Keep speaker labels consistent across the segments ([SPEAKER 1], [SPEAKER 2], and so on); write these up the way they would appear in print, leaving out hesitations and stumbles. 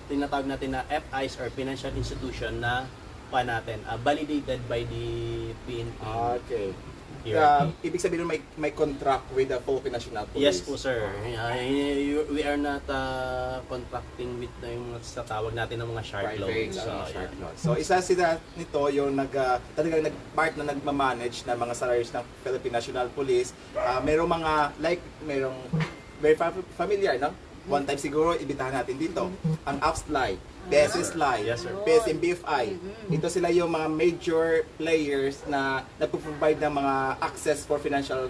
[SPEAKER 1] tinatawag natin na FIs or financial institution na natin, validated by the PNP.
[SPEAKER 2] Okay.
[SPEAKER 1] Here.
[SPEAKER 2] Ibig sabihin may contract with the Philippine National Police?
[SPEAKER 1] Yes po sir. We are not contracting with yung sa tawag natin ng mga shark loans.
[SPEAKER 2] Shark loans. So isa sila nito yung talagang part na nagmamanage ng mga salaries ng Philippine National Police. Merong mga merong very familiar, no? One time siguro ibitahan natin dito ang AppsLY, PSSLY,
[SPEAKER 1] Yes, sir.
[SPEAKER 2] PSM BFI. Ito sila yung mga major players na nagpo-provide ng mga access for financial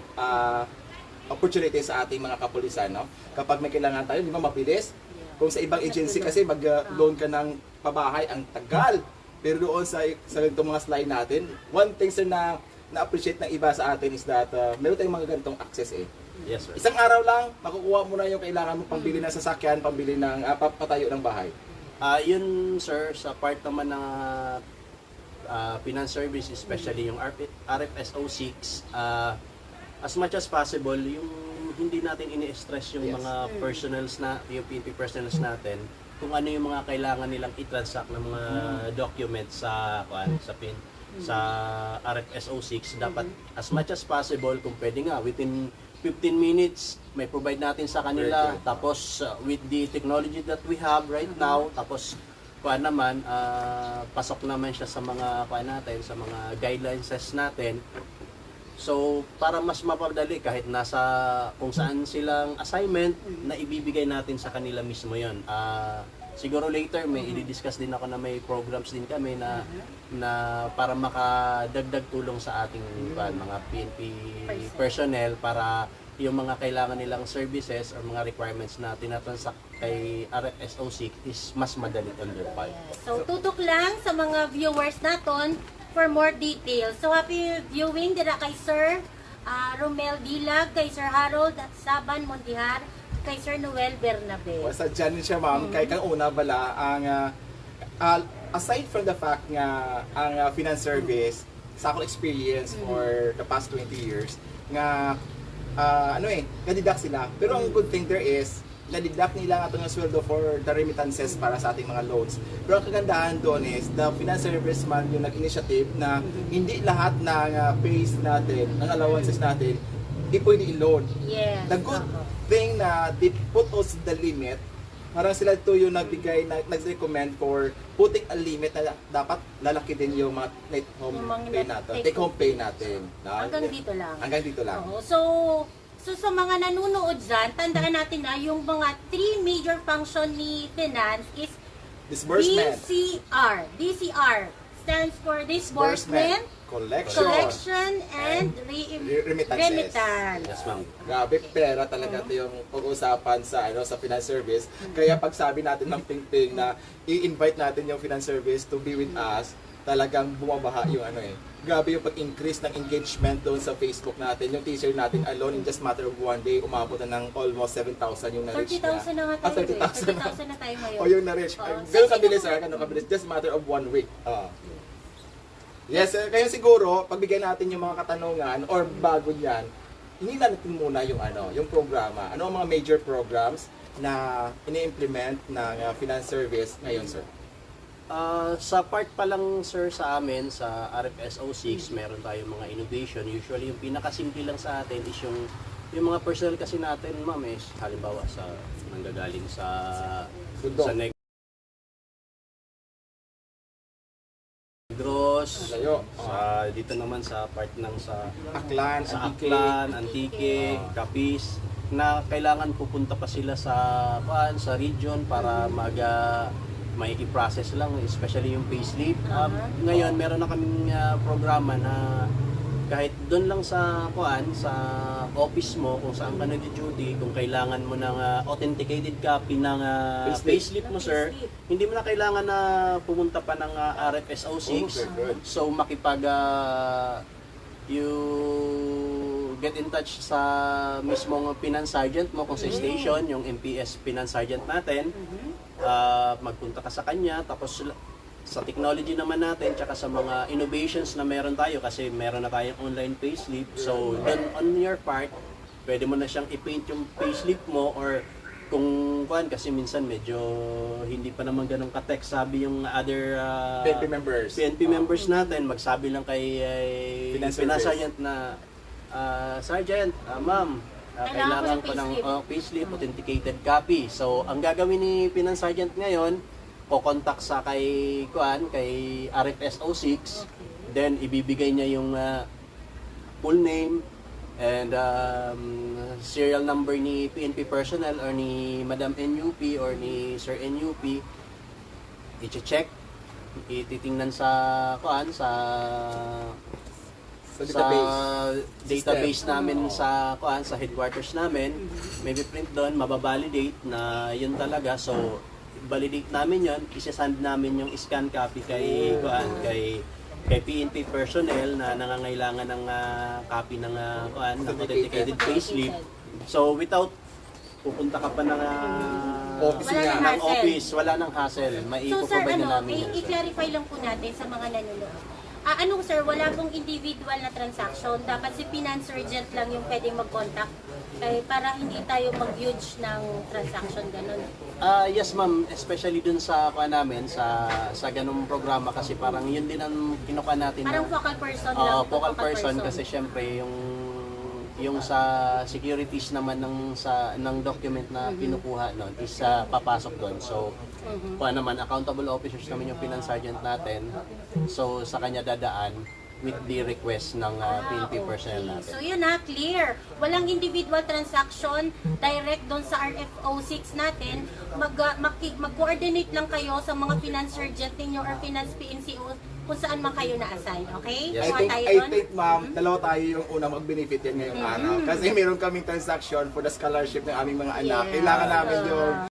[SPEAKER 2] opportunities sa ating mga kapulisan, no? Kapag may kailangan tayo, di ba mabilis? Kung sa ibang agency kasi mag-loan ka ng pabahay, ang tagal. Pero doon sa ganitong mga slide natin, one thing sir na na-appreciate ng iba sa atin is that meron tayong mga ganitong access eh.
[SPEAKER 1] Yes sir.
[SPEAKER 2] Isang araw lang, makukuha mo na yung kailangan mo pambili ng sasakyan, pambili ng patayo ng bahay.
[SPEAKER 1] Yun sir, sa part naman ng finance service, especially yung RFSO 6, as much as possible, yung hindi natin ini-stress yung
[SPEAKER 2] Yes.
[SPEAKER 1] mga personals yung PNP personals natin, kung ano yung mga kailangan nilang i-transact ng mga documents sa RFSO 6, dapat as much as possible, kung pwede nga, within 15 minutes, may provide natin sa kanila.
[SPEAKER 2] Right.
[SPEAKER 1] Tapos, with the technology that we have right now, tapos, pasok naman siya sa mga, sa mga guidelines natin. So, para mas mapadali, kahit kung saan silang assignment, na ibibigay natin sa kanila mismo yon. Siguro later may i-discuss din ako na may programs din kami na para makadagdag tulong sa ating mga PNP personnel para yung mga kailangan nilang services or mga requirements na tinatransact kay RFSO 6 is mas madali on their part.
[SPEAKER 3] So, tutok lang sa mga viewers naton for more details. So, happy viewing dira kay Sir Romel Dilag, kay Sir Harold at Saban Mondihar, kay Sir Noel Bernabe.
[SPEAKER 2] Basta dyan siya ma'am, kay kang una bala, aside from the fact nga ang finance service, sa akong experience for the past 20 years, nga nadidak sila. Pero ang good thing there is, nadidak nila nga itong sweldo for the remittances para sa ating mga loans. Pero ang kagandahan doon is, the finance service man yung nag-initiative na hindi lahat ng pays natin, ng allowances natin, di pwede i-loan.
[SPEAKER 3] Yes.
[SPEAKER 2] The good thing na they put us the limit, parang sila ito yung nag-recommend for putting a limit na dapat lalaki din yung mga take home pay natin.
[SPEAKER 3] Hanggang dito lang.
[SPEAKER 2] Hanggang dito lang.
[SPEAKER 3] Oo. So sa mga nanonood dyan, tandaan natin na yung mga 3 major function ni finance is
[SPEAKER 2] Disbursement,
[SPEAKER 3] DCR stands for disbursement, collection, and
[SPEAKER 2] remittances.
[SPEAKER 1] Yes, ma'am.
[SPEAKER 2] Grabe, pera talaga ito yung pag-usapan sa sa finance service. Kaya pag sabi natin ng Pingping na i-invite natin yung finance service to be with us, talagang bumabaha yung Grabe yung pag-increase ng engagement doon sa Facebook natin. Yung teaser natin alone in just matter of one day, umabot na ng almost 7,000 yung na-reach na.
[SPEAKER 3] 30,000 na nga tayo.
[SPEAKER 2] 30,000
[SPEAKER 3] na tayo ngayon.
[SPEAKER 2] O yung na-reach. Ganun kabilis, ganun kabilis. Just matter of 1 week. Yes, kaya siguro, pagbigyan natin yung mga katanungan or bago niyan, hindi natin muna yung yung programa. Ano ang mga major programs na ini-implement ng finance service ngayon, sir?
[SPEAKER 1] Sa part pa lang sir sa amin, sa RFSO 6, meron tayong mga innovation. Usually yung pinakasimple lang sa atin is yung mga personnel kasi natin, ma'am, is halimbawa nanggagaling sa Negros, dito naman sa part ng
[SPEAKER 2] Aklan,
[SPEAKER 1] Antique, Capiz, na kailangan pupunta pa sila sa region para may i-process lang, especially yung payslip. Ngayon meron na kaming programa na kahit doon lang sa office mo kung saan ka nag-duty, kung kailangan mo ng authenticated copy ng payslip mo, sir, hindi mo na kailangan na pumunta pa ng RFSO 6. So you get in touch sa mismong finance sergeant mo kung sa station, yung MPS finance sergeant natin. Magpunta ka sa kanya, tapos sa technology naman natin, tsaka sa mga innovations na meron tayo, kasi meron na tayong online payslip. So, then on your part, pwede mo na siyang i-paint yung payslip mo, or kung kuan kasi minsan medyo hindi pa naman ganun ka-text sabi yung other
[SPEAKER 2] PNP members.
[SPEAKER 1] PNP members natin, magsabi lang kay
[SPEAKER 2] Finance
[SPEAKER 1] Finance
[SPEAKER 2] Service.
[SPEAKER 1] Sergeant na Sergeant, ma'am, kailangan
[SPEAKER 3] Kailangan ko
[SPEAKER 1] ko
[SPEAKER 3] ng
[SPEAKER 1] ng
[SPEAKER 3] payslip.
[SPEAKER 1] payslip, authenticated copy. So, ang gagawin ni Finance Sergeant ngayon, ko-contact sa kay RFS 06, then ibibigay niya yung full name and serial number ni PNP personnel or ni Madam NUP or ni Sir NUP. I-check, ititingnan sa
[SPEAKER 2] Sa
[SPEAKER 1] database namin sa headquarters namin. May print doon, mababalidate na yun talaga. So validate namin yun, isasend namin yung scan copy kay PNP personnel na nangangailangan ng copy ng authenticated payslip. So without pupunta ka pa ng
[SPEAKER 2] Office
[SPEAKER 3] Wala
[SPEAKER 2] nga.
[SPEAKER 3] nang
[SPEAKER 1] ng
[SPEAKER 3] hassle.
[SPEAKER 1] office, wala nang hassle.
[SPEAKER 3] So sir,
[SPEAKER 1] Mai-provide na namin yun, sir.
[SPEAKER 3] i-clarify lang po natin sa mga nanonood. Ano sir, wala pong individual na transaction. Dapat si Finance Sergeant lang yung pwedeng mag-contact para hindi tayo mag-huge ng transaction, ganun.
[SPEAKER 1] Yes ma'am, especially dun sa namin sa ganung programa kasi parang yun din ang kinuha natin.
[SPEAKER 3] Parang
[SPEAKER 1] na-
[SPEAKER 3] focal person lang.
[SPEAKER 1] Oo, focal person kasi syempre yung sa securities naman ng document na pinukuha noon is papasok doon. So kuha naman accountable officers naman yung finance sergeant natin. So sa kanya dadaan with the request ng PNP personnel natin.
[SPEAKER 3] So yun clear. Walang individual transaction direct doon sa RFO 6 natin. Mag-coordinate lang kayo sa mga finance sergeant ninyo or finance PNCO kung saan man kayo na-assign. Okay?
[SPEAKER 1] Yes.
[SPEAKER 3] Kuha tayo
[SPEAKER 2] I
[SPEAKER 3] doon.
[SPEAKER 2] think ma'am, dalawa tayo yung unang mag-benefit yan ngayong araw. Kasi meron kaming transaction for the scholarship ng aming mga anak.
[SPEAKER 3] Yeah.
[SPEAKER 2] Kailangan namin yung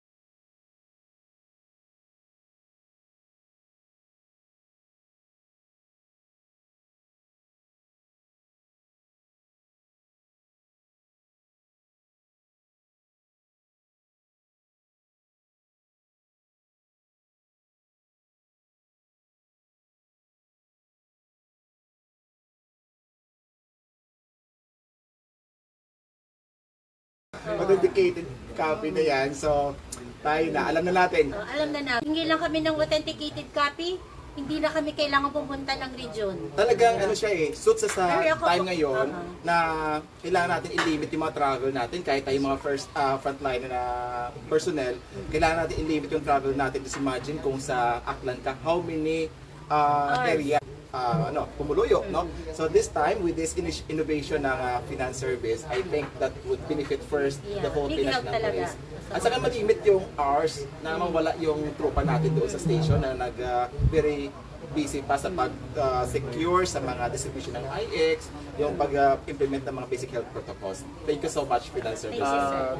[SPEAKER 2] authenticated copy na yan. So, tayo na. Alam na natin.
[SPEAKER 3] Alam na natin. Hingi lang kami ng authenticated copy. Hindi na kami kailangan pumunta ng region.
[SPEAKER 2] Talagang ano siya suit sa
[SPEAKER 3] Pero ako
[SPEAKER 2] time
[SPEAKER 3] po-
[SPEAKER 2] ngayon na kailangan natin i-limit yung mga travel natin kahit tayo mga frontline na personnel, kailangan natin i-limit yung travel natin. Just imagine kung sa Aklan ka, how many area pumuluyo, no? So this time with this innovation ng finance service, I think that would benefit first the
[SPEAKER 3] Yeah,
[SPEAKER 2] Philippine
[SPEAKER 3] big help
[SPEAKER 2] National
[SPEAKER 3] talaga.
[SPEAKER 2] Police. At saka malimit yung hours na mawala yung tropa natin doon sa station na very busy pa sa pag-secure sa mga distribution ng IX, yung pag-implement ng mga basic health protocols. Thank you so much, Finance Service.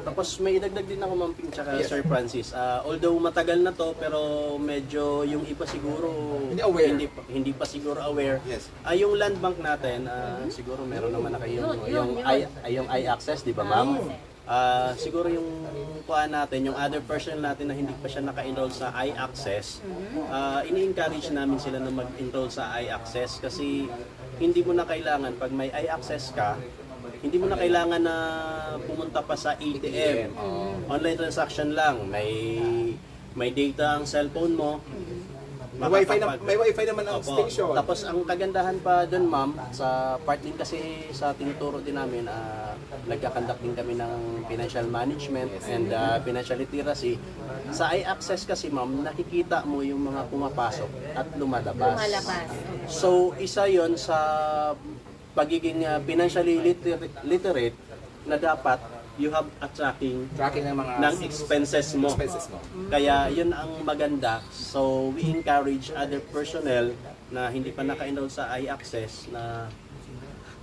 [SPEAKER 1] Tapos may idagdag din ako Ma'am Ping tsaka
[SPEAKER 2] Yes.
[SPEAKER 1] Sir Francis. Although matagal na to pero medyo yung iba siguro
[SPEAKER 2] Hindi aware.
[SPEAKER 1] hindi pa siguro aware.
[SPEAKER 2] Yes.
[SPEAKER 1] Yung land bank natin siguro meron naman na kayong
[SPEAKER 3] Yun.
[SPEAKER 1] yung i-access, di ba Ma'am? Siguro yung kuhaan natin, yung other personnel natin na hindi pa siya naka-enroll sa i-access, ini-encourage namin sila na mag-enroll sa i-access kasi hindi mo na kailangan, pag may i-access ka, hindi mo na kailangan na pumunta pa sa ATM. Online transaction lang, may data ang cellphone mo.
[SPEAKER 2] May wifi naman ang
[SPEAKER 1] Opo.
[SPEAKER 2] station.
[SPEAKER 1] Tapos ang kagandahan pa doon ma'am, sa part din kasi sa tinuturo din namin, nagkakandak din kami ng financial management and financial literacy. Sa i-access kasi ma'am, nakikita mo yung mga pumapasok at lumalabas. So isa yon sa pagiging financially literate na dapat you have a tracking
[SPEAKER 2] Tracking ng mga
[SPEAKER 1] ng expenses mo.
[SPEAKER 2] expenses mo.
[SPEAKER 1] Kaya yun ang maganda. So we encourage other personnel na hindi pa naka-enroll sa i-access na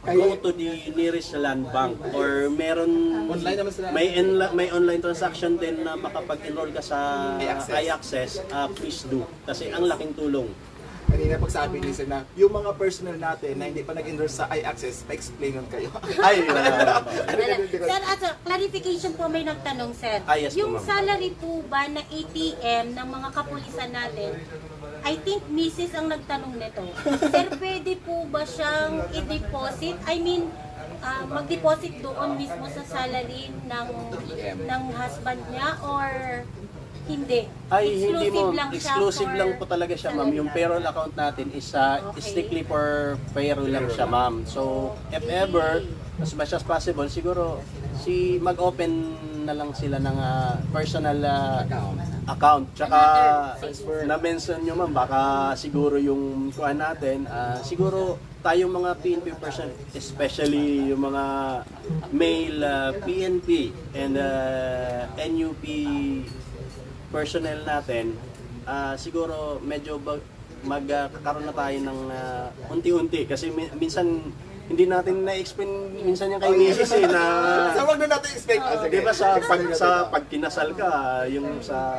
[SPEAKER 1] go to the nearest land bank or meron
[SPEAKER 2] Online naman sila.
[SPEAKER 1] may online transaction din na makapag-enroll ka sa
[SPEAKER 2] i-access.
[SPEAKER 1] i-access, please do kasi ang laking tulong.
[SPEAKER 2] Kanina pagsabi ni Sir na yung mga personnel natin na hindi pa nag-enroll sa i-access, pa-explain nun kayo.
[SPEAKER 1] Ay,
[SPEAKER 3] Sir, clarification po may nagtanong, sir.
[SPEAKER 1] Yes po,
[SPEAKER 3] Yung
[SPEAKER 1] ma'am.
[SPEAKER 3] salary po ba na ATM ng mga kapulisan natin, I think Mrs. ang nagtanong nito. Sir, pwede po ba siyang i-deposit? I mean, mag-deposit doon mismo sa salary ng husband niya or hindi?
[SPEAKER 1] Ay, hindi mo.
[SPEAKER 3] lang siya
[SPEAKER 1] Exclusive
[SPEAKER 3] for
[SPEAKER 1] lang po talaga siya, ma'am.
[SPEAKER 3] salary.
[SPEAKER 1] Yung payroll account natin is
[SPEAKER 3] Okay.
[SPEAKER 1] strictly for payroll lang siya, ma'am. So, if ever, as much as possible, siguro, mag-open na lang sila ng personal account. Tsaka, na-mention nyo, ma'am, baka siguro yung kuha natin, siguro tayong mga PNP person, especially yung mga male PNP and NUP personnel natin, siguro medyo magkakaroon na tayo ng unti-unti kasi minsan hindi natin na-explain minsan yung kay Mrs. na
[SPEAKER 2] So, wag na natin expect.
[SPEAKER 1] di ba sa pag kinasal ka, yung sa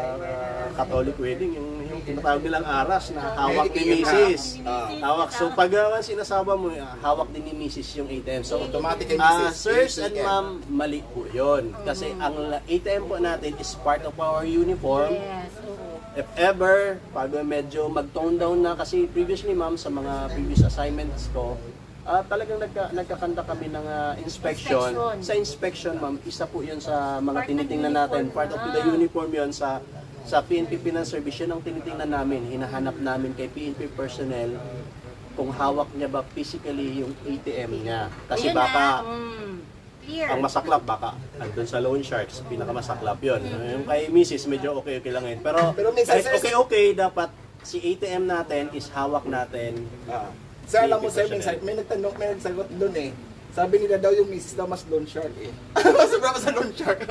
[SPEAKER 1] Catholic wedding, yung tinatawag nilang aras na hawak ni Mrs. Hawak. So pag sinasaba mo, hawak din ni Mrs. yung ATM. So
[SPEAKER 2] Automatic kay Mrs.
[SPEAKER 1] sirs and
[SPEAKER 2] ATM.
[SPEAKER 1] ma'am, mali po yun. Kasi ang ATM po natin is part of our uniform.
[SPEAKER 3] Yes, oo.
[SPEAKER 1] If ever, pag medyo mag-tone down na, kasi previously ma'am, sa mga previous assignments ko, talagang nagkakanda kami ng inspection. Sa inspection ma'am, isa po yun sa mga
[SPEAKER 3] Part ng
[SPEAKER 1] tinitingnan natin.
[SPEAKER 3] uniform.
[SPEAKER 1] Part of the uniform yun sa PNP Finance Service, yun ang tinitingnan namin. Hinahanap namin kay PNP personnel kung hawak niya ba physically yung ATM niya. Kasi
[SPEAKER 3] Ayun
[SPEAKER 1] baka
[SPEAKER 3] clear.
[SPEAKER 1] ang masaklap baka andun sa loan sharks, pinakamasaklap yun. Yung kay Mrs. medyo okay lang yun. Pero
[SPEAKER 2] minsan,
[SPEAKER 1] kahit
[SPEAKER 2] sir,
[SPEAKER 1] okay, dapat si ATM natin is hawak natin.
[SPEAKER 2] Sir, alam mo, sir, minsan, may nagsagot doon eh. Sabi nila daw yung misis daw mas loan shark eh. Mas sobra pa sa loan shark.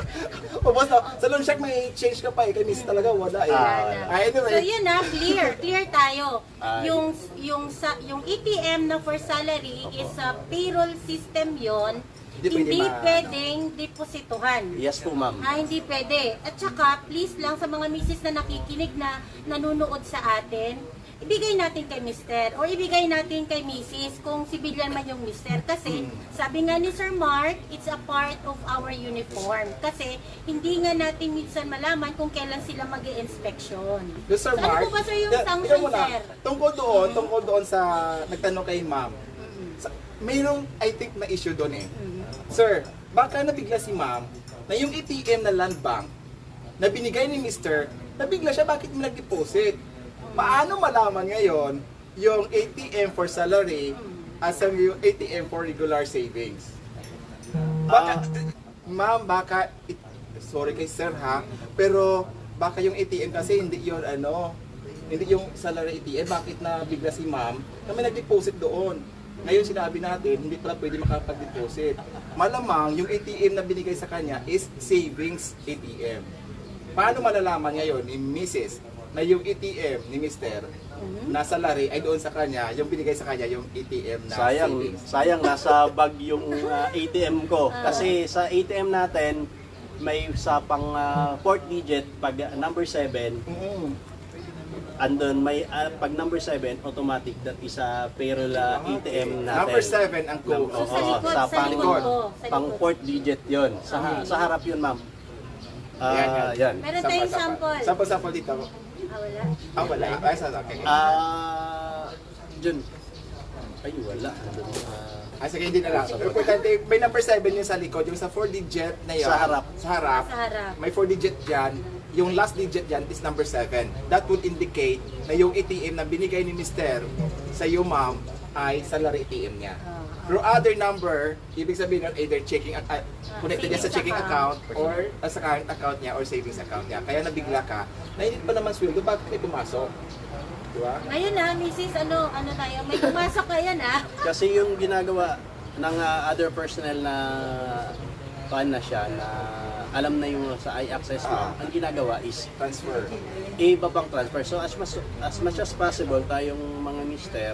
[SPEAKER 2] O boss, sa loan shark may change ka pa eh. Kay misis talaga wala eh.
[SPEAKER 3] So yun na, clear tayo.
[SPEAKER 1] Ay.
[SPEAKER 3] Yung ATM na for salary is a payroll system yon.
[SPEAKER 2] Hindi
[SPEAKER 3] Hindi
[SPEAKER 2] pwede
[SPEAKER 3] pwedeng deposituhan.
[SPEAKER 1] Yes po ma'am.
[SPEAKER 3] Hindi pwede. At saka, please lang sa mga misis na nakikinig na nanonood sa atin, ibigay natin kay mister or ibigay natin kay misis kung civilian man yung mister. Kasi, sabi nga ni Sir Mark, it's a part of our uniform. Kasi, hindi nga natin minsan malaman kung kailan sila mag-i-inspection.
[SPEAKER 2] Doon, Sir
[SPEAKER 3] So,
[SPEAKER 2] Mark,
[SPEAKER 3] ano po ba sir yung
[SPEAKER 2] tingnan
[SPEAKER 3] sanction,
[SPEAKER 2] mo na,
[SPEAKER 3] sir?
[SPEAKER 2] tungkol doon sa nagtanong kay ma'am. Mayroong, I think, na issue doon eh. Sir, baka nabigla si ma'am na yung ATM na land bank na binigay ni Mr. nabigla siya, bakit mo nag-deposit? Paano malaman ngayon yung ATM for salary as yung ATM for regular savings? Baka, ma'am, baka, sorry kay sir ha, pero baka yung ATM kasi hindi yun hindi yung salary ATM, bakit na bigla si ma'am na may nag-deposit doon? Ngayon sinabi natin, hindi pala pwede makapag-deposit. Malamang yung ATM na binigay sa kanya is savings ATM. Paano malalaman ngayon ni Mrs. na yung ATM ni Mr. na salary ay doon sa kanya, yung binigay sa kanya yung ATM na savings?
[SPEAKER 1] Sayang nasa bag yung ATM ko. Kasi sa ATM natin, may sa pang 4th digit, pag number 7, andun may pag number 7 automatic that is a payroll ATM natin.
[SPEAKER 2] Number 7 ang code.
[SPEAKER 3] So, sa likod,
[SPEAKER 1] sa
[SPEAKER 3] sa likod po, sa
[SPEAKER 1] pang
[SPEAKER 3] likod.
[SPEAKER 1] 4th digit 'yon. Sa harap 'yun, ma'am. Yan.
[SPEAKER 3] Meron tayong sample.
[SPEAKER 2] Sample dito.
[SPEAKER 3] Wala.
[SPEAKER 2] Wala. Ay, okay.
[SPEAKER 1] Jun. Ay, wala.
[SPEAKER 2] Sige, hindi na lang. Importante, may number 7 yung sa likod, yung sa 4 digit na yun.
[SPEAKER 1] Sa harap.
[SPEAKER 2] Sa harap.
[SPEAKER 3] Sa harap.
[SPEAKER 2] May 4 digit dyan. Yung last digit dyan is number 7. That would indicate na yung ATM na binigay ni Mr. sa iyo, ma'am, ay salary ATM niya. Through other number, ibig sabihin nun, either checking connected niya sa checking account or sa current account niya or savings account niya. Kaya nabigla ka, na hindi pa naman sweldo, bakit may pumasok? Diba?
[SPEAKER 3] Ngayon na, Mrs. Ano tayo? May pumasok ngayon ah.
[SPEAKER 1] Kasi yung ginagawa ng other personnel na paano na siya na alam na yung sa i-access mo, ang ginagawa is
[SPEAKER 2] Transfer.
[SPEAKER 1] ibabang transfer. So as much as possible tayong mga mister,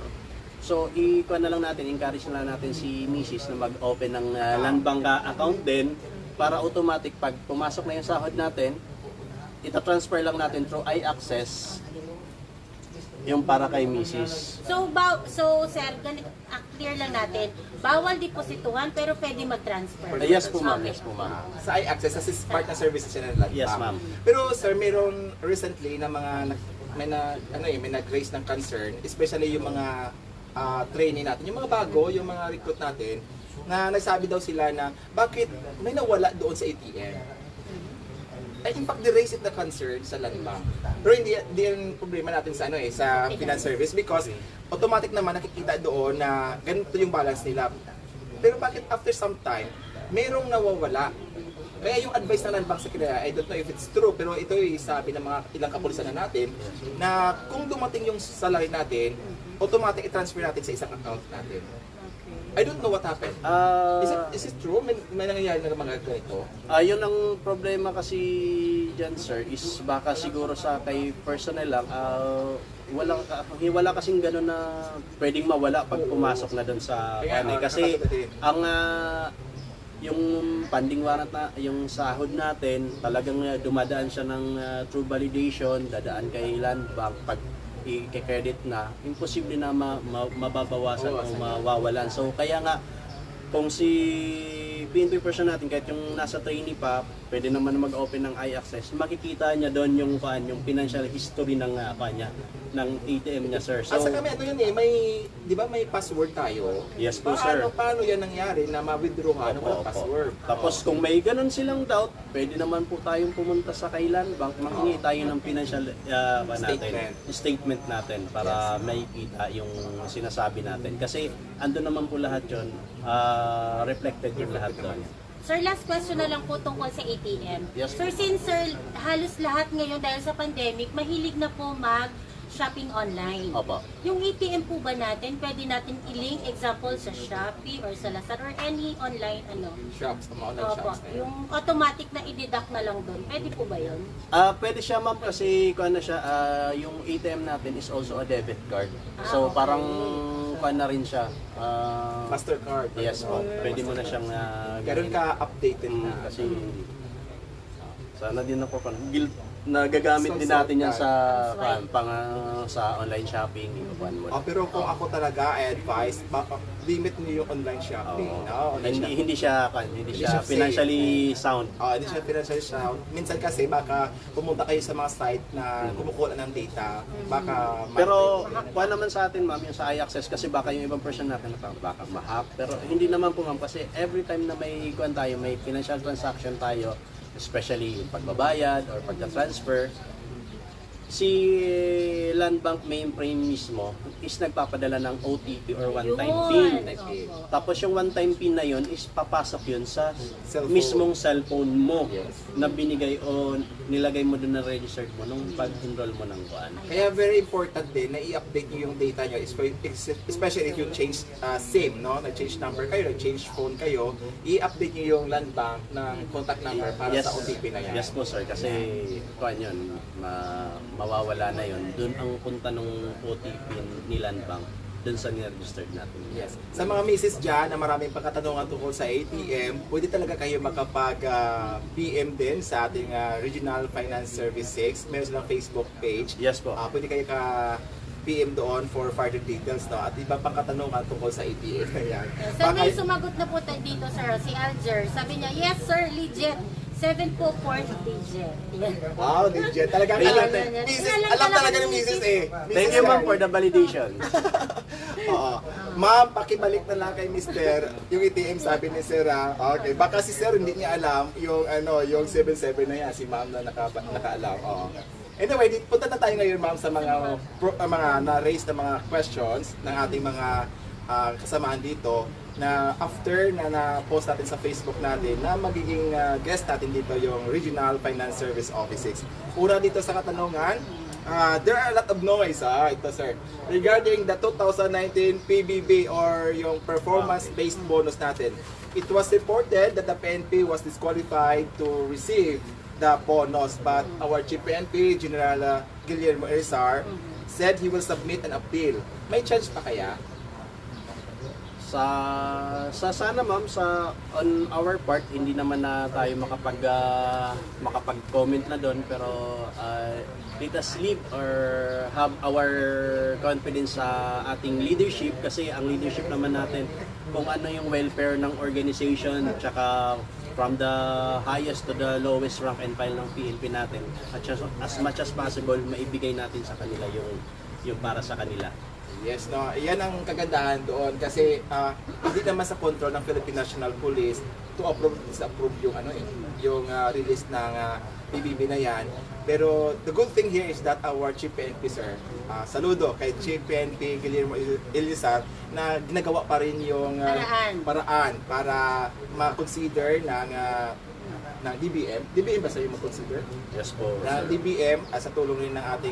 [SPEAKER 1] so i-kuha na lang natin, encourage na lang natin si Mrs. na mag-open ng land bank account din para automatic pag pumasok na yung sahod natin, ita-transfer lang natin through i-access yung para kay Mrs.
[SPEAKER 3] So sir, clear lang natin. Bawal deposituhan pero pwede mag-transfer.
[SPEAKER 1] Yes po ma'am,
[SPEAKER 3] Okay.
[SPEAKER 1] yes po ma'am.
[SPEAKER 2] Sa i-access, as is part na services siya ng land
[SPEAKER 1] Yes,
[SPEAKER 2] bank.
[SPEAKER 1] ma'am.
[SPEAKER 2] Pero sir, meron recently na mga may nag-raise ng concern, especially yung mga trainee natin, yung mga bago, yung mga recruit natin, na nagsabi daw sila na bakit may nawala doon sa ATM. In fact, they raise it the concern sa land bank. Pero hindi yung problema natin sa sa finance service because automatic naman nakikita doon na ganito yung balance nila. Pero bakit after some time, merong nawawala? Kaya yung advice ng land bank sa kanila, I don't know if it's true, pero ito yung sabi ng mga ilang kapulisan na natin, na kung dumating yung salary natin, automatic i-transfer natin sa isang account natin. I don't know what happened. Is it true? May nangyayari na mga ganito?
[SPEAKER 1] Yun ang problema kasi dyan, sir, is baka siguro sa kay personnel lang, wala kasing gano'n na pwedeng mawala pag pumasok na doon sa kanya. Kasi ang yung funding warrant na, yung sahod natin, talagang dumadaan siya ng true validation, dadaan kay land bank. Pag i-credit na, imposible na mababawasan o mawawalan. So kaya nga, kung si PNP person natin, kahit yung nasa trainee pa, pwede naman mag-open ng i-access, makikita niya doon yung financial history ng kanya, ng ATM niya, sir. So,
[SPEAKER 2] sa kami, ito yun di ba may password tayo?
[SPEAKER 1] Yes po, sir.
[SPEAKER 2] Paano yan nangyari na ma-withdrawhan ng walang password?
[SPEAKER 1] Tapos kung may ganun silang doubt, pwede naman po tayong pumunta sa kailan bank, manghingi tayo ng financial statement natin para makita yung sinasabi natin. Kasi andun naman po lahat yun, reflected yung lahat doon.
[SPEAKER 3] Sir, last question na lang po tungkol sa ATM.
[SPEAKER 1] Yes.
[SPEAKER 3] Sir, since sir, halos lahat ngayon dahil sa pandemic, mahilig na po shopping online.
[SPEAKER 1] Opo.
[SPEAKER 3] Yung ATM po ba natin, pwede natin i-link, example, sa Shopee or sa Lazada or any online
[SPEAKER 2] Shops, mga online
[SPEAKER 3] Opo.
[SPEAKER 2] shops.
[SPEAKER 3] Yung automatic na i-deduct na lang doon, pwede po ba yun?
[SPEAKER 1] Pwede siya, ma'am, kasi yung ATM natin is also a debit card. So
[SPEAKER 3] Okay.
[SPEAKER 1] parang na rin siya.
[SPEAKER 2] Mastercard.
[SPEAKER 1] Yes po. Pwede mo na siyang
[SPEAKER 2] Ganun ka updated na.
[SPEAKER 1] kasi sana din ako na gagamit din natin yan sa sa online shopping.
[SPEAKER 2] Pero kung ako talaga ay advise, limit niyo yung online shopping.
[SPEAKER 1] Hindi siya
[SPEAKER 2] safe.
[SPEAKER 1] financially sound.
[SPEAKER 2] Hindi siya financially sound. Minsan kasi baka pumunta kayo sa mga site na kumukuha ng data, baka
[SPEAKER 1] Pero kuha naman sa atin, ma'am, yung sa i-access kasi baka yung ibang person natin baka ma-hack. Pero hindi naman po, ma'am, kasi every time na may financial transaction tayo, especially yung pagbabayad or pagka-transfer, si Land Bank mainframe mismo is nagpapadala ng OTP or one-time PIN.
[SPEAKER 3] Opo.
[SPEAKER 1] Tapos yung one-time PIN na yun is papasok yun sa
[SPEAKER 2] Cellphone.
[SPEAKER 1] mismong cellphone mo
[SPEAKER 2] Yes.
[SPEAKER 1] na binigay o nilagay mo doon na registered mo nung pag-enroll mo ng kuan.
[SPEAKER 2] Kaya very important din na i-update nyo yung data nyo, especially if you change SIM, no? Nag-change number kayo, nag-change phone kayo, i-update nyo yung land bank ng contact number para sa OTP na yan.
[SPEAKER 1] Yes po, sir, kasi kuan yun, mawawala na yun. Doon ang punta ng OTP ni Land Bank, doon sa ni-registered natin.
[SPEAKER 2] Yes. Sa mga misis dyan na maraming pagkatanungan tungkol sa ATM, pwede talaga kayo makapag-PM din sa ating Regional Finance Service 6. Meron silang Facebook page.
[SPEAKER 1] Yes po.
[SPEAKER 2] Pwede kayo PM doon for further details, no? At iba pang katanungan tungkol sa ATM. Ayan.
[SPEAKER 3] So may sumagot na po dito, sir, si Alger. Sabi niya, yes sir, legit. 7 po, 4 digit. Yan.
[SPEAKER 2] Wow, legit. Talagang
[SPEAKER 1] Thank you,
[SPEAKER 2] alam,
[SPEAKER 1] thank-
[SPEAKER 2] misis, alam talaga ng misis eh.
[SPEAKER 1] Thank you, ma'am, for the validation.
[SPEAKER 2] Oo. Ma'am, pakibalik na lang kay Mr. Yung ATM sabi ni Sir. Okay, baka si Sir hindi niya alam yung yung 77 na yan, si Ma'am na nakaalam. Oo. Anyway, punta na tayo ngayon, Ma'am, sa mga na-raise na mga questions ng ating mga kasamaan dito na after na na-post natin sa Facebook natin na magiging guest natin dito yung Regional Finance Service Office 6. Una dito sa katanungan, there are a lot of noise, ito sir, regarding the 2019 PBB or yung performance-based bonus natin. It was reported that the PNP was disqualified to receive the bonus, but our Chief PNP, General Guillermo Erizar, said he will submit an appeal. May chance pa kaya?
[SPEAKER 1] Sana, ma'am, on our part, hindi naman na tayo makapag-comment na doon, pero let us live or have our confidence sa ating leadership, kasi ang leadership naman natin kung ano yung welfare ng organization, tsaka from the highest to the lowest rank and file ng PNP natin, at as much as possible maibigay natin sa kanila yung para sa kanila.
[SPEAKER 2] Yes, no. Yan ang kagandahan doon kasi hindi naman sa control ng Philippine National Police to approve disapprove yung yung release ng PBB na yan. Pero the good thing here is that our Chief PNP sir, saludo kay Chief PNP Guillermo Elizar na ginagawa pa rin yung paraan para ma-consider ng DBM. DBM ba sa'yo mag-consider?
[SPEAKER 1] Yes po,
[SPEAKER 2] Na
[SPEAKER 1] sir.
[SPEAKER 2] DBM sa tulong rin ng ating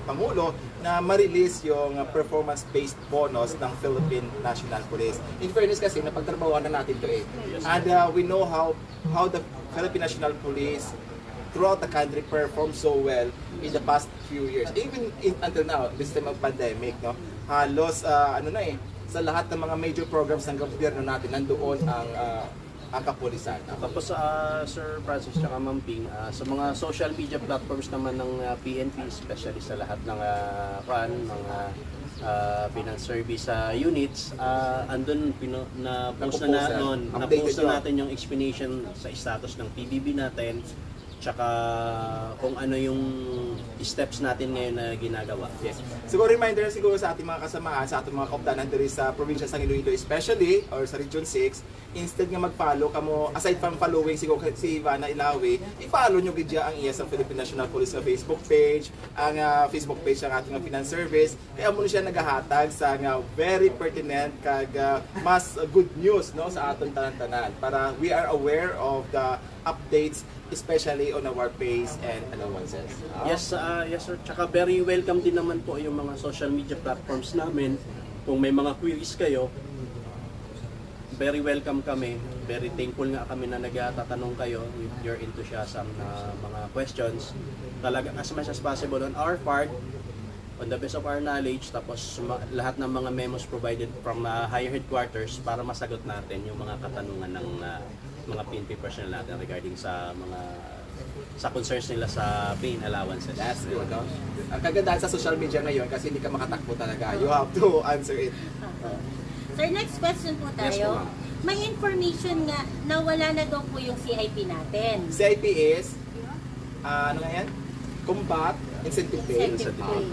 [SPEAKER 2] Pangulo na ma-release yung performance-based bonus ng Philippine National Police. In fairness kasi, napagtrabahuan na natin ito eh.
[SPEAKER 1] Yes,
[SPEAKER 2] And we know how the Philippine National Police throughout the country performed so well in the past few years. Even until now, this time of pandemic, no? Halos, sa lahat ng mga major programs ng gobyerno natin, nandoon ang kapulisan.
[SPEAKER 1] Tapos Sir Francis tsaka Ma'am Ping, sa mga social media platforms naman ng PNP, especially sa lahat ng mga finance service units, andun na-post na noon, na-post na natin yung explanation sa status ng PBB natin, tsaka kung ano yung steps natin ngayon na ginagawa.
[SPEAKER 2] Yes. Siguro reminder siguro sa ating mga kasamaan, sa ating mga kaupdanan diri sa probinsya sa Iloilo especially or sa Region 6, instead nga mag-follow kamo, aside from following siguro si Ivana Ilawi, i-follow nyo gidya ang IAS ang Philippine National Police na Facebook page, ang Facebook page ng ating finance service. Kaya mo siya nagahatag sa very pertinent kag mas good news no sa aton tanan-tanan para we are aware of the updates especially on our pays and allowances.
[SPEAKER 1] Yes, yes sir. Tsaka very welcome din naman po yung mga social media platforms namin. Kung may mga queries kayo, very welcome kami. Very thankful nga kami na nagtatanong kayo with your enthusiasm na mga questions. Talaga as much as possible on our part, on the best of our knowledge, tapos lahat ng mga memos provided from higher headquarters para masagot natin yung mga katanungan ng mga PNP personnel natin regarding sa concerns nila sa pay allowances.
[SPEAKER 2] That's good, no? Ang kagandahan sa social media ngayon kasi hindi ka makatakbo talaga. You have to answer it.
[SPEAKER 3] Sir, next question po
[SPEAKER 2] Yes,
[SPEAKER 3] tayo.
[SPEAKER 2] ma'am.
[SPEAKER 3] May information nga na wala na daw po yung CIP natin.
[SPEAKER 2] CIP is, ano nga yan? Combat Incentive Pay.
[SPEAKER 3] Incentive pay.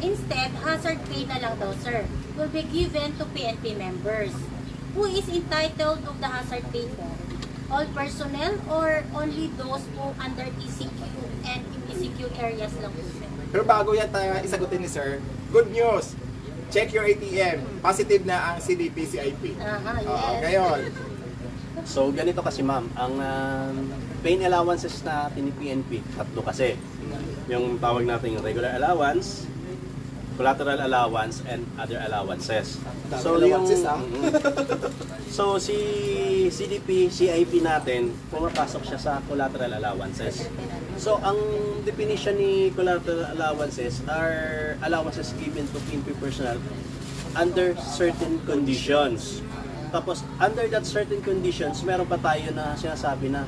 [SPEAKER 3] Instead, hazard pay na lang daw, sir, will be given to PNP members. Who is entitled of the hazard pay po? All personnel or only those po under ECQ and ECQ areas lang po, sir?
[SPEAKER 2] Pero bago yan isagutin ni Sir, good news! Check your ATM. Positive na ang CDP CIP.
[SPEAKER 3] Aha,
[SPEAKER 2] Oo,
[SPEAKER 3] yes.
[SPEAKER 2] ngayon.
[SPEAKER 1] So ganito kasi ma'am, ang pay allowances na ni PNP, tatlo kasi. Yung tawag natin regular allowance, collateral allowance, and other allowances. So
[SPEAKER 2] allowances,
[SPEAKER 1] so si CDP, CIP natin, pumapasok siya sa collateral allowances. So ang definition ni collateral allowances are allowances given to PNP personnel under certain conditions. Tapos under that certain conditions, meron pa tayo na sinasabi na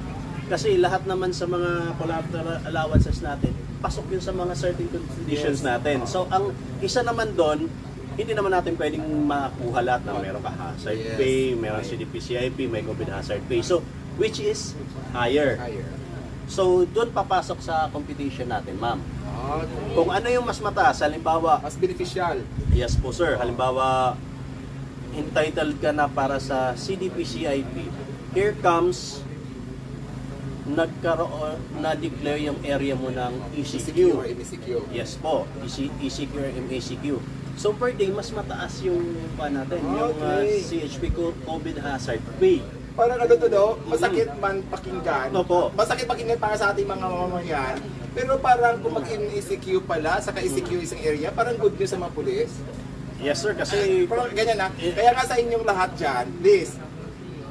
[SPEAKER 1] kasi lahat naman sa mga collateral allowances natin, pasok yun sa mga certain conditions natin. So ang isa naman doon, hindi naman natin pwedeng makuha lahat na meron ka hazard pay, meron CDP CIP, may COVID hazard pay. So which is higher. So doon papasok sa competition natin, ma'am.
[SPEAKER 2] Okay.
[SPEAKER 1] Kung ano yung mas mataas, halimbawa,
[SPEAKER 2] Mas beneficial.
[SPEAKER 1] yes po sir, halimbawa entitled ka na para sa CDP CIP. Here comes na-declare yung area mo ng
[SPEAKER 2] ECQ or
[SPEAKER 1] ECQ.
[SPEAKER 2] MECQ.
[SPEAKER 1] Yes po, ECQ or MECQ. So per day, mas mataas yung natin, yung
[SPEAKER 2] Okay.
[SPEAKER 1] CHP COVID hazard pay.
[SPEAKER 2] Parang ano to do, masakit man pakinggan.
[SPEAKER 1] Opo.
[SPEAKER 2] Masakit pakinggan para sa ating mga mamamayan. Pero parang kung mag-ECQ pala, saka ECQ isang area, parang good news sa mga pulis.
[SPEAKER 1] Yes sir, kasi
[SPEAKER 2] Pero ganyan na. Kaya nga sa inyong lahat dyan, please,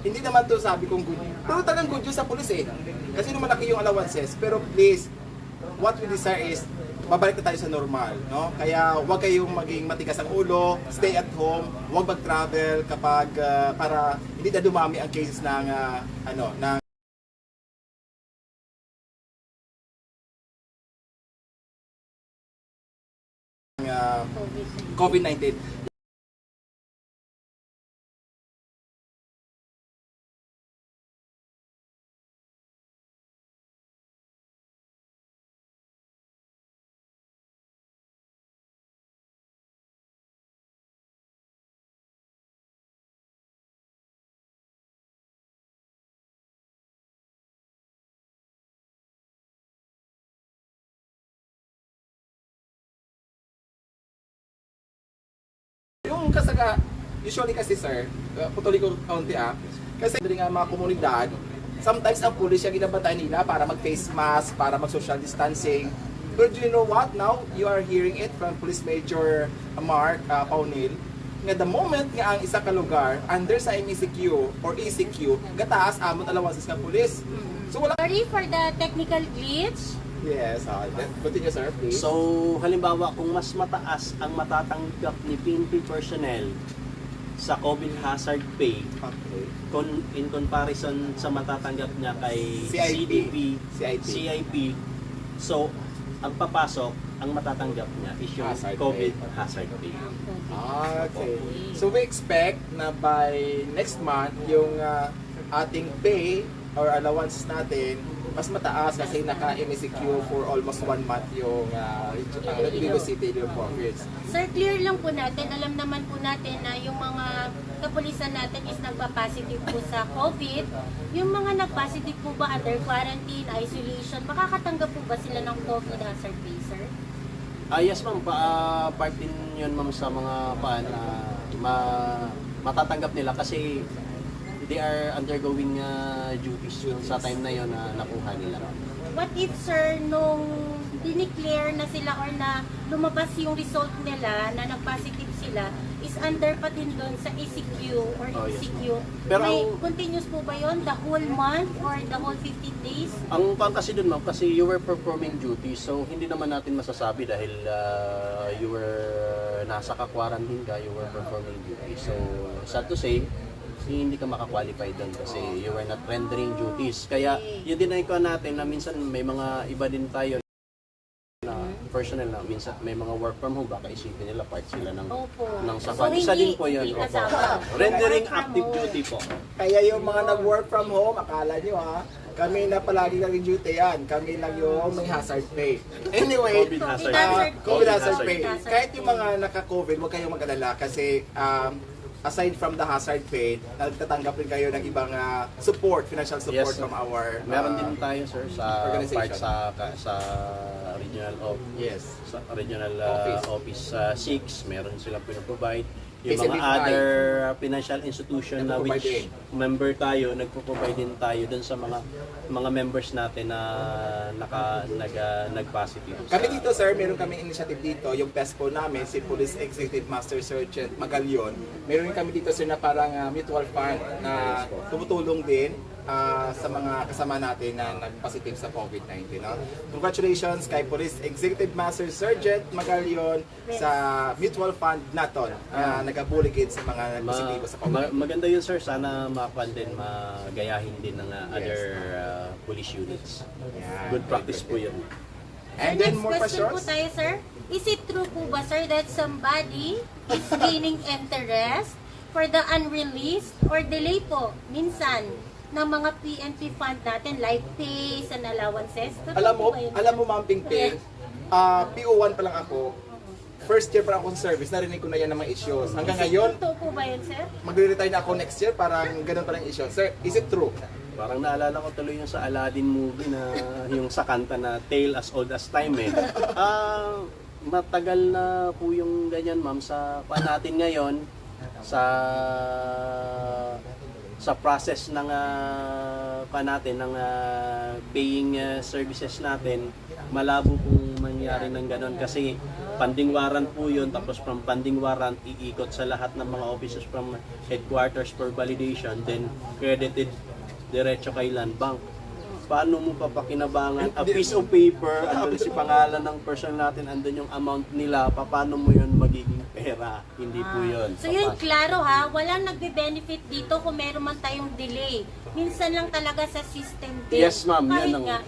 [SPEAKER 2] hindi naman to sabi kong good news. Pero talagang good news sa pulis eh. Kasi nung malaki yung allowances. Pero please, what we desire is, babalik na tayo sa normal, no? Kaya huwag kayong maging matigas ang ulo, stay at home, huwag mag-travel kapag para hindi na dumami ang cases ng ng COVID-19. usually kasi sir, putuli ko kaunti kasi dari nga mga komunidad, sometimes ang pulis yung ginabantay nila para mag-face mask, para mag-social distancing. But you know what? Now, you are hearing it from Police Major Mark Paunil, nga the moment nga ang isa ka lugar under sa MECQ or ECQ, gataas amot alawances ng pulis. So wala.
[SPEAKER 3] Sorry for the technical glitch.
[SPEAKER 2] Yes, continue sir, please.
[SPEAKER 1] So, halimbawa, kung mas mataas ang matatanggap ni PNP personnel sa COVID hazard pay
[SPEAKER 2] okay.
[SPEAKER 1] in comparison sa matatanggap niya kay
[SPEAKER 2] CIP.
[SPEAKER 1] CDP,
[SPEAKER 2] CIP.
[SPEAKER 1] CIP, so, ang papasok, ang matatanggap niya is yung
[SPEAKER 2] Hazard
[SPEAKER 1] COVID
[SPEAKER 2] pay.
[SPEAKER 1] hazard pay.
[SPEAKER 2] Okay. So we expect na by next month yung ating pay or allowance natin mas mataas kasi naka-MECQ for almost 1 month yung Iloilo City profits.
[SPEAKER 3] Sir, clear lang po natin. Alam naman po natin na yung mga kapulisan natin is nagpa-positive po sa COVID. Yung mga nag-positive po ba under quarantine, isolation, makakatanggap po ba sila ng COVID hazard pay, sir?
[SPEAKER 1] Yes ma'am, part din yun ma'am sa mga matatanggap nila kasi they are undergoing duties sa time na yon na nakuha nila.
[SPEAKER 3] What if, sir, nung dineclare na sila or na lumabas yung result nila na nag-positive sila, is under pa din doon sa ECQ or
[SPEAKER 1] Oh, yes.
[SPEAKER 3] ECQ?
[SPEAKER 1] Pero
[SPEAKER 3] May
[SPEAKER 1] ang-
[SPEAKER 3] continuous po ba yun? The whole month or the whole 15 days?
[SPEAKER 1] Ang pang kasi dun ma'am, kasi you were performing duty, so hindi naman natin masasabi dahil you were nasa ka-quarantine ka, you were performing duty. So, sad to say, hindi ka makakwalify doon kasi you were not rendering duties. Kaya yun din ay ko natin na minsan may mga iba din tayo na personal na minsan may mga work from home, baka isipin nila part sila ng
[SPEAKER 3] Opo.
[SPEAKER 1] sakwan.
[SPEAKER 3] So,
[SPEAKER 1] Isa
[SPEAKER 3] hindi-
[SPEAKER 1] din po yun.
[SPEAKER 3] hindi
[SPEAKER 1] Opo.
[SPEAKER 3] kasama.
[SPEAKER 1] Rendering
[SPEAKER 3] Work from
[SPEAKER 1] active
[SPEAKER 3] home.
[SPEAKER 1] duty po.
[SPEAKER 2] Kaya yung mga nag-work from home, akala nyo kami na palagi naging duty yan. Kami lang yung may hazard pay. Anyway,
[SPEAKER 1] COVID hazard
[SPEAKER 3] hazard pay.
[SPEAKER 2] COVID hazard pay.
[SPEAKER 3] Hazard
[SPEAKER 2] Kahit
[SPEAKER 3] pay.
[SPEAKER 2] yung mga naka-COVID, huwag kayong mag-alala kasi aside from the hazard pay, nagtatanggap rin kayo ng ibang support, financial support
[SPEAKER 1] Yes, sir.
[SPEAKER 2] from our
[SPEAKER 1] Meron din tayo sir sa
[SPEAKER 2] organization.
[SPEAKER 1] part sa regional
[SPEAKER 2] Yes.
[SPEAKER 1] sa regional
[SPEAKER 2] Office.
[SPEAKER 1] office 6 meron silang pinoprovide yung
[SPEAKER 2] KCB5.
[SPEAKER 1] mga other financial institution na
[SPEAKER 2] Nagpo-provide
[SPEAKER 1] which
[SPEAKER 2] din.
[SPEAKER 1] member tayo nagpo-provide din tayo dun sa mga members natin na nag-positive.
[SPEAKER 2] Kami dito sir, meron kami initiative dito, yung PESCO namin, si Police Executive Master Sergeant Magalion. Meron rin kami dito sir na parang mutual fund na tumutulong din sa mga kasama natin na nag-positive sa COVID-19. No? Congratulations kay Police Executive Master Sergeant Magalion sa mutual fund naton na nagabuligid sa mga positibo sa COVID.
[SPEAKER 1] Maganda yun sir, sana makapan din magayahin din ng other police units.
[SPEAKER 2] Yan.
[SPEAKER 1] Good practice po yun.
[SPEAKER 2] And
[SPEAKER 3] Sir,
[SPEAKER 2] then
[SPEAKER 3] next
[SPEAKER 2] more
[SPEAKER 3] question po
[SPEAKER 2] questions?
[SPEAKER 3] tayo, sir. Is it true po ba, sir, that somebody is gaining interest for the unreleased or delay po, minsan, ng mga PNP fund natin, like pays and allowances? Totoo po ba yun?
[SPEAKER 2] Alam mo Ma'am Pingping, PO1 pa lang ako. First year pa lang ako sa service, narinig ko na yan ng mga issues. Hanggang ngayon,
[SPEAKER 3] Totoo po ba yun, sir?
[SPEAKER 2] magre-retire na ako next year, parang ganun pa lang issue. Sir, is it true?
[SPEAKER 1] Parang naalala ko tuloy yung sa Aladdin movie na yung sa kanta na Tale as Old as Time eh. Matagal na po yung ganyan ma'am sa natin ngayon sa process ng natin ng paying services natin. Malabo pong mangyari ng ganon kasi funding warrant po yun, tapos from funding warrant iikot sa lahat ng mga officers from headquarters for validation, then credited diretso kay Land Bank. Paano mo papakinabangan a piece of paper, andun si pangalan ng person natin, andun yung amount nila, paano mo yun magiging pera? Hindi po yun.
[SPEAKER 3] So yun, klaro ha, walang nagbe-benefit dito kung meron man tayong delay. Minsan lang talaga sa system din.
[SPEAKER 1] Yes ma'am,
[SPEAKER 3] Kahit
[SPEAKER 1] yan ang,
[SPEAKER 3] nga,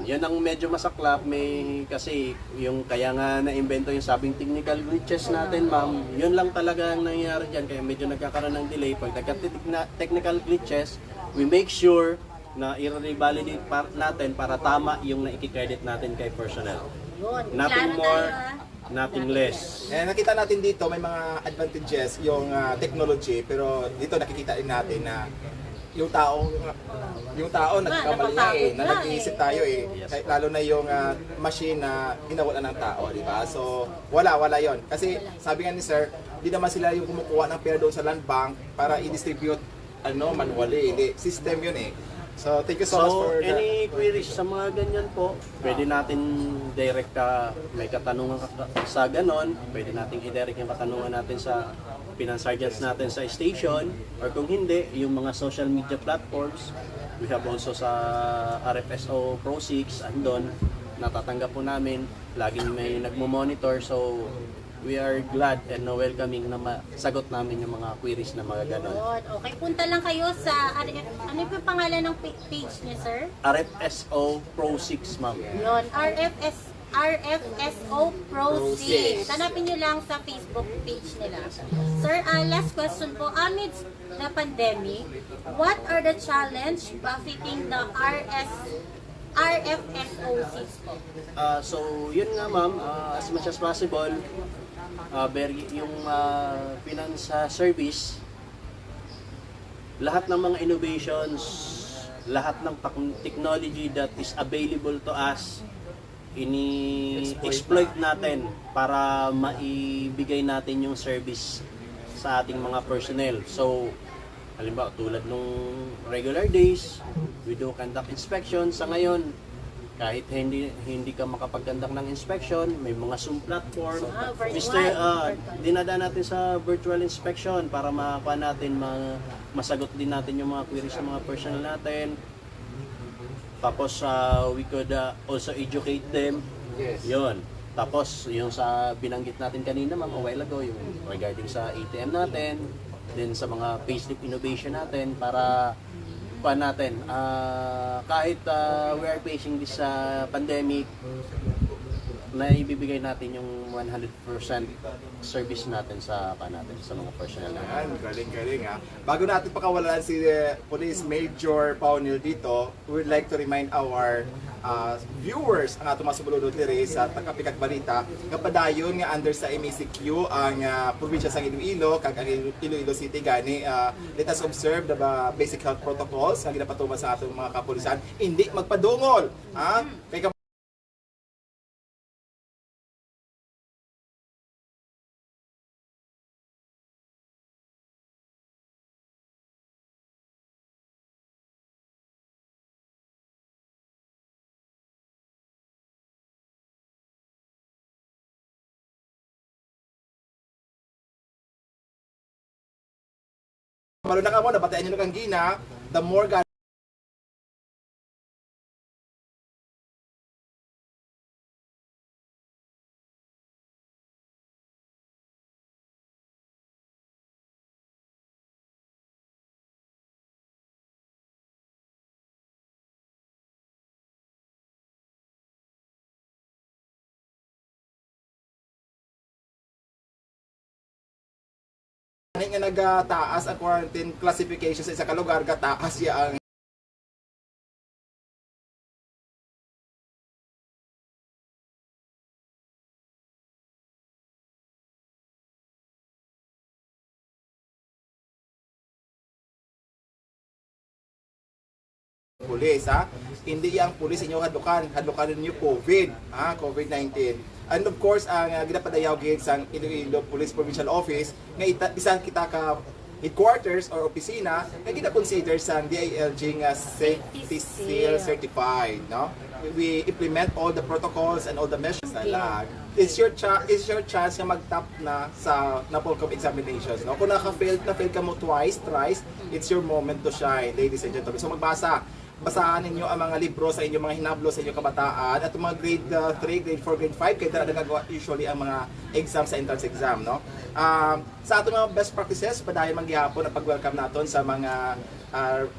[SPEAKER 1] yun ang medyo masaklap, may kasi yung kaya nga na-invento yung sabing technical glitches natin ma'am, yun lang talaga ang nangyayari dyan, kaya medyo nagkakaroon ng delay. Pag technical glitches, we make sure na i-revalidate natin para tama yung na-i-credit natin kay personnel.
[SPEAKER 3] Yun,
[SPEAKER 1] Nothing
[SPEAKER 3] klaro
[SPEAKER 1] more,
[SPEAKER 3] tayo, ha?
[SPEAKER 1] nothing less.
[SPEAKER 2] Nakita natin dito may mga advantages yung technology, pero dito nakikita rin natin na yung tao nagkamali nga eh,
[SPEAKER 3] napapagod
[SPEAKER 2] na
[SPEAKER 3] na
[SPEAKER 2] nag-iisip
[SPEAKER 3] eh.
[SPEAKER 2] tayo eh.
[SPEAKER 1] Yes.
[SPEAKER 2] Kahit lalo na yung machine na ginawa ng tao, di ba? So, wala yon. Kasi sabi nga ni Sir, di naman sila yung kumukuha ng pera doon sa land bank para i-distribute manually. Hindi, system yun eh. So, thank you so, much
[SPEAKER 1] So,
[SPEAKER 2] for
[SPEAKER 1] any queries sa mga ganyan po, pwede natin direct may katanungan sa ganon, pwede natin i-direct yung katanungan natin sa finance sergeants natin sa station, or kung hindi, yung mga social media platforms, we have also sa RFSO Pro 6, andon, natatanggap po namin, laging may nagmo-monitor, so we are glad and welcoming na masagot namin yung mga queries na mga ganon.
[SPEAKER 3] Yun. Okay, punta lang kayo sa, ano yung pangalan ng page niya, sir?
[SPEAKER 1] RFSO Pro 6, ma'am.
[SPEAKER 3] Yun, RFSO Pro 6. Hanapin nyo lang sa Facebook page nila. Sir, last question po. Amidst the pandemic, what are the challenge affecting the RFSO 6 po?
[SPEAKER 1] So, yun nga ma'am, as much as possible, yung finance service, lahat ng mga innovations, lahat ng technology that is available to us, ini-exploit natin para maibigay natin yung service sa ating mga personnel. So, halimbawa tulad nung regular days, we do conduct inspection. Sa ngayon, kahit hindi ka makapag-conduct ng inspection, may mga Zoom platform. Dinadaan natin sa virtual inspection para makakuha natin, masagot din natin yung mga queries ng mga personnel natin. Tapos we could also educate them.
[SPEAKER 2] Yes.
[SPEAKER 1] Yun. Tapos yung sa binanggit natin kanina ma'am, a while ago, yung regarding sa ATM natin, then sa mga payslip innovation natin para natin kahit we are facing this pandemic, na ibibigay natin yung 100% service natin sa mga personnel natin.
[SPEAKER 2] Yan, galing-galing ha. Bago natin pakawalan si Police Major Paunil dito, we would like to remind our viewers ang atong masubuludod diri sa Takapikag Balita kapadayon nga under sa MECQ ang probinsya sa Iloilo kag ang Iloilo City gani. Let us observe the basic health protocols nga ginapatuman sa atong mga kapulisan, hindi magpadungol ha. Kay Balo na ka mo, nabatayan nyo na kang gina, the more nga nagtaas ang quarantine classification sa isa ka lugar, gataas siya ang pulis ha. Hindi yang pulis inyo hadlukan ninyo COVID ha, COVID-19. And of course ang ginapadayaw gid sa Iloilo Police Provincial Office nga isang kita ka headquarters or opisina nga gina-consider sa DILG nga safety seal certified, no? We implement all the protocols and all the measures na lag. It's your chance nga mag-top na sa NAPOLCOM examinations, no? Kung na-fail ka mo thrice, it's your moment to shine, ladies and gentlemen. So basahan ninyo ang mga libro sa inyong mga hinablo sa inyong kabataan at mga grade 3, grade 4, grade 5 kaya na nagagawa usually ang mga exam sa entrance exam, no? Sa atong mga best practices padayon man gihapon na pag-welcome naton sa mga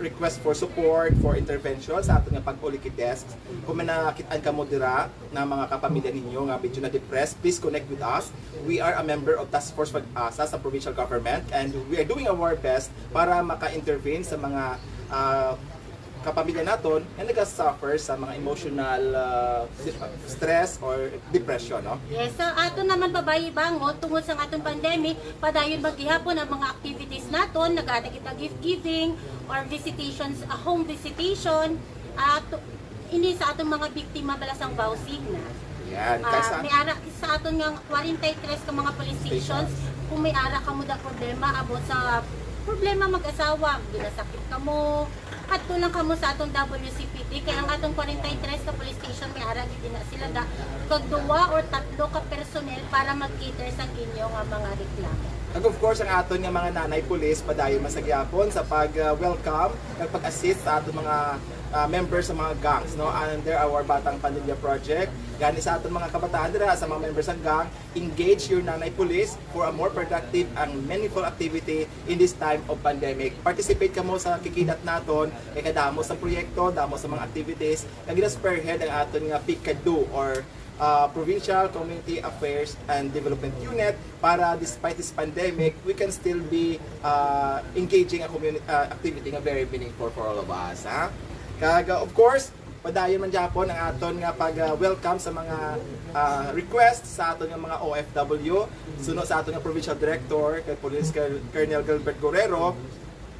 [SPEAKER 2] request for support, for intervention sa atong pag-ulikid desk. Kung may nakitaan ka mo dira na mga kapamilya ninyo nga medyo na depressed, please connect with us. We are a member of Task Force Pag-asa sa provincial government and we are doing our best para maka-intervene sa mga kapamilya naton na nag-suffer sa mga emotional stress or depression, no?
[SPEAKER 3] Yes, so ato naman babayi-bangot tungod sa atong pandemic, padayon maghihapon ang mga activities naton, nagada kita gift giving or visitations, home visitation, at ini sa atong mga biktima balasang bawsig na.
[SPEAKER 2] Yan, kaysa
[SPEAKER 3] May ara sa aton nga 43 ka mga police stations, kung may ara ka mo da problema abot sa problema mag-asawa, ginasakit ka mo, at tulang ka mo sa atong WCPD, kaya ang atong 43 ka police station may ara gid na sila da kag 2 or 3 ka personnel para mag-cater sa inyo nga mga reklamo.
[SPEAKER 2] Ag of course, ang aton nga mga nanay pulis padayon masagyapon sa pag-welcome kag pag-assist sa aton mga members sa mga gangs, no? Under our Batang Pamilya Project, gani sa aton mga kabataan dira sa mga members ng gang, engage your nanay police for a more productive and meaningful activity in this time of pandemic. Participate kamo sa kikidat naton kay kadamo sa proyekto, damo sa mga activities, kag gina-spearhead ang aton nga PICADU or Provincial Community Affairs and Development Unit para despite this pandemic, we can still be engaging a community activity nga very meaningful for all of us. Ha? Kag of course, padayon man Japon ang aton nga pag-welcome sa mga requests sa aton nga mga OFW. Sunod sa aton nga Provincial Director kay Police Colonel Gilbert Guerrero,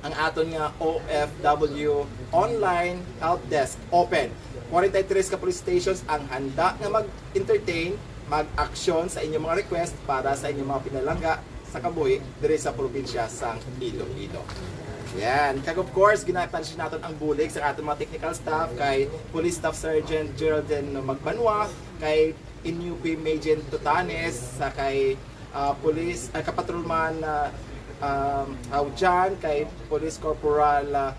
[SPEAKER 2] ang aton nga OFW Online Help Desk open. 43 ka police stations ang handa nga mag-entertain, mag-action sa inyong mga request para sa inyong mga pinalangga sa kabuhi diri sa probinsya sang Iloilo. Yan. Kag of course, ginapansin natin ang bulig sa ating mga technical staff kay Police Staff Sergeant Geraldine Magbanwa, kay Inupi Majen Tutanes, sa kay Kapatrolman Haujan, kay Police Corporal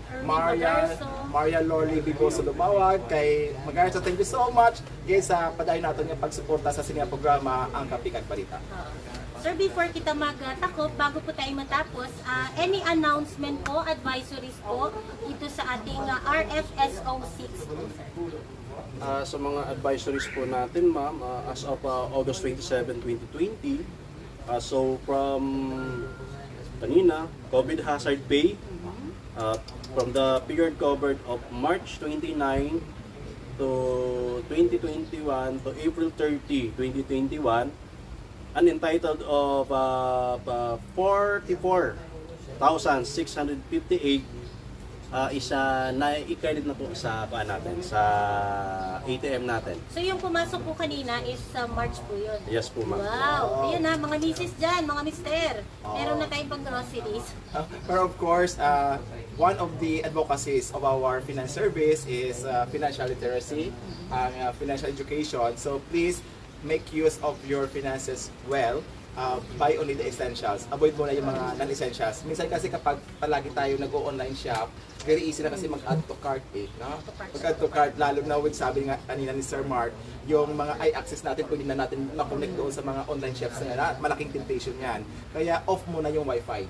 [SPEAKER 2] Maria Lorly Biboso Lumawag, kay Magarza, thank you so much guys sa padayon natin yung pagsuporta sa sinya programa ang Kapikag Balita.
[SPEAKER 3] Sir, before kita magtakop, bago po tayo matapos, any announcement po, advisories po dito sa ating RFSO 6 po, sir?
[SPEAKER 1] Sa mga advisories po natin, ma'am, as of August 27, 2020, so from kanina, COVID hazard pay, from the period covered of March 29 to 2021 to April 30, 2021, an entitled of 44,658 is na-i-credit na po sa natin, sa ATM natin.
[SPEAKER 3] So yung pumasok po kanina is March po yun?
[SPEAKER 1] Yes po, ma'am.
[SPEAKER 3] Wow! Ayun na, mga misis dyan, mga mister. Meron na tayong pang groceries.
[SPEAKER 2] Pero of course, one of the advocacies of our finance service is financial literacy, financial education. So please make use of your finances well. Buy only the essentials. Avoid mo na yung mga non-essentials. Minsan kasi kapag palagi tayo nag-online shop, very easy na kasi mag-add to cart eh. No? Mag-add to cart, lalo na with sabi nga kanina ni Sir Mark, yung mga i-access natin, pwede na natin makonect doon sa mga online shops na malaking temptation yan. Kaya off muna yung wifi.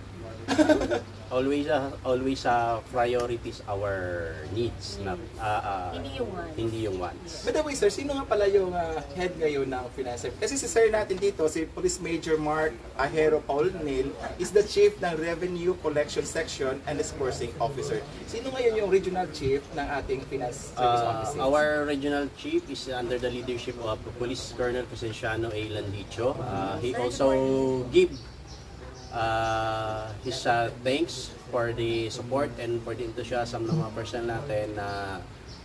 [SPEAKER 1] Always priorities our needs, not hindi yung wants.
[SPEAKER 2] By the way, sir, sino nga pala yung head ngayon ng finance? Kasi si sir natin dito, si Police Major Mark Ahero Paul Neil, is the chief ng Revenue Collection Section and Disbursing Officer. Sino ngayon yung regional chief ng ating finance service offices?
[SPEAKER 1] Our regional chief is under the leadership of Police Colonel Presenciano A. Landicho. He also give his thanks for the support and for the enthusiasm ng mga personnel natin na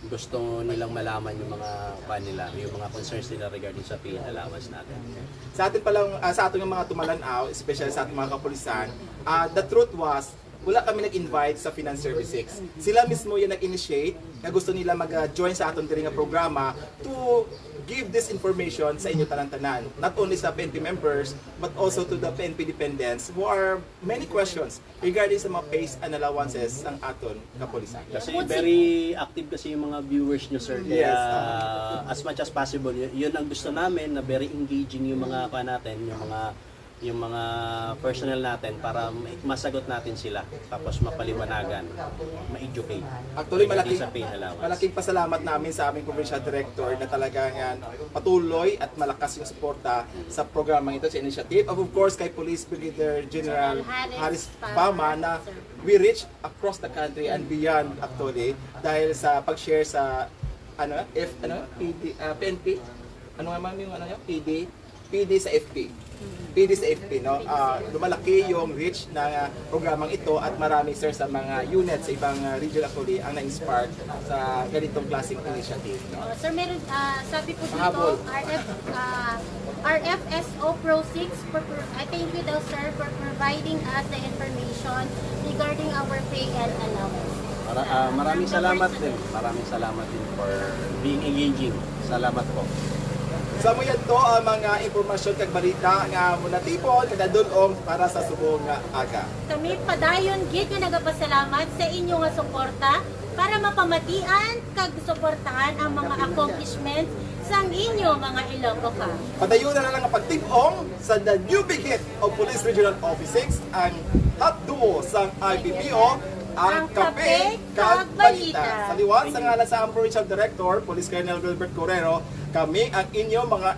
[SPEAKER 1] gusto nilang malaman yung mga nila, yung mga concerns nila regarding sa pay and allowance natin.
[SPEAKER 2] Sa atin palang, sa ating mga tumalanaw, especially sa ating mga kapulisan, the truth was, wala kami nag-invite sa Finance Service 6. Sila mismo yung nag-initiate na gusto nila mag-join sa aton diri nga programa to give this information sa inyo tanan-tanan. Not only sa PNP members, but also to the PNP dependents who are many questions regarding sa mga pays and allowances ng aton kapulisan.
[SPEAKER 1] Kasi very active kasi yung mga viewers nyo, sir. Kaya
[SPEAKER 2] Yes.
[SPEAKER 1] as much as possible, yun ang gusto namin, na very engaging yung mga natin, yung mga yung mga personnel natin para masagot natin sila tapos mapaliwanagan, ma-educate.
[SPEAKER 2] Actually,
[SPEAKER 1] Pagdating sa pay allowance.
[SPEAKER 2] malaking pasalamat namin sa aming provincial director na talagang patuloy at malakas yung suporta sa programang ito, sa initiative. Of course, kay Police Brigadier General Harris Pama na we reach across the country and beyond actually dahil sa pag-share sa PNP, ano nga ma'am yung PD sa FP. PD sa FP, no? Lumalaki yung reach na programang ito at marami sir sa mga units sa ibang region actually ang na-inspire sa ganitong klaseng initiative. No?
[SPEAKER 3] Sir, meron, sabi po dito,
[SPEAKER 2] Pahabol.
[SPEAKER 3] RFSO Pro 6, I thank you daw sir for providing us the information regarding our pay and allowance.
[SPEAKER 1] Maraming salamat din. Maraming salamat din for being engaging. Salamat po.
[SPEAKER 2] Sa mo yan to ang mga impormasyon kag balita nga muna tipon kada dulong para sa subong nga aga.
[SPEAKER 3] Kami padayon gid nga nagapasalamat sa inyo nga suporta para mapamatian kag suportahan ang mga accomplishments sang inyo mga Ilonggo ka.
[SPEAKER 2] Padayon na lang ang pagtibong sa the new big hit of Police Regional Office 6 ang hot duo sa IPPO ang Kape kag Balita. Sa liwan sa ngalan sa Provincial Director, Police Colonel Wilbert Correro, kami ang inyong mga